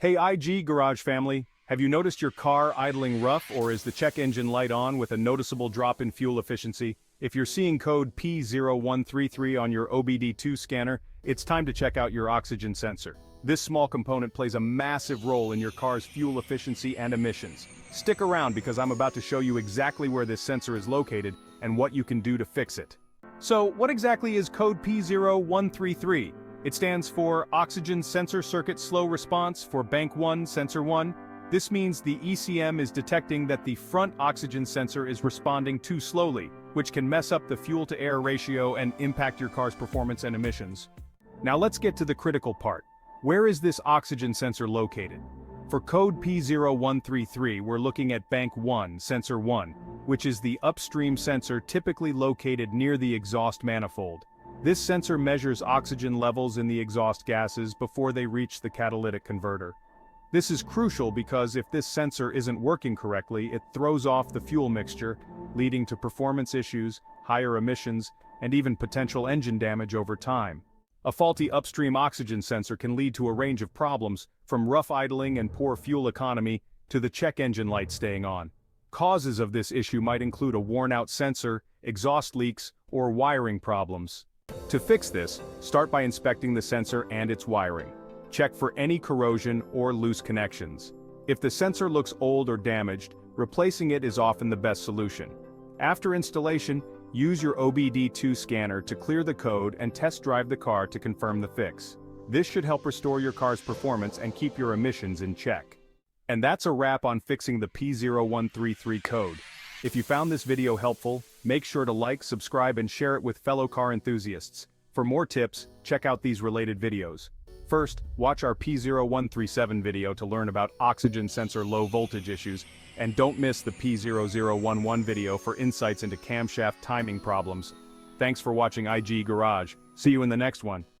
Hey IG Garage family, have you noticed your car idling rough, or is the check engine light on with a noticeable drop in fuel efficiency? If you're seeing code P0133 on your OBD2 scanner, it's time to check out your oxygen sensor. This small component plays a massive role in your car's fuel efficiency and emissions. Stick around because I'm about to show you exactly where this sensor is located and what you can do to fix it. So, what exactly is code P0133? It stands for Oxygen Sensor Circuit Slow Response for Bank 1 Sensor 1. This means the ECM is detecting that the front oxygen sensor is responding too slowly, which can mess up the fuel-to-air ratio and impact your car's performance and emissions. Now let's get to the critical part. Where is this oxygen sensor located? For code P0133, we're looking at Bank 1 Sensor 1, which is the upstream sensor typically located near the exhaust manifold. This sensor measures oxygen levels in the exhaust gases before they reach the catalytic converter. This is crucial because if this sensor isn't working correctly, it throws off the fuel mixture, leading to performance issues, higher emissions, and even potential engine damage over time. A faulty upstream oxygen sensor can lead to a range of problems, from rough idling and poor fuel economy to the check engine light staying on. Causes of this issue might include a worn-out sensor, exhaust leaks, or wiring problems. To fix this, start by inspecting the sensor and its wiring. Check for any corrosion or loose connections. If the sensor looks old or damaged, replacing it is often the best solution. After installation, use your OBD2 scanner to clear the code and test drive the car to confirm the fix. This should help restore your car's performance and keep your emissions in check. And that's a wrap on fixing the P0133 code. If you found this video helpful, make sure to like, subscribe, and share it with fellow car enthusiasts. For more tips, check out these related videos. First, watch our P0137 video to learn about oxygen sensor low voltage issues, and don't miss the P0011 video for insights into camshaft timing problems. Thanks for watching IG Garage. See you in the next one.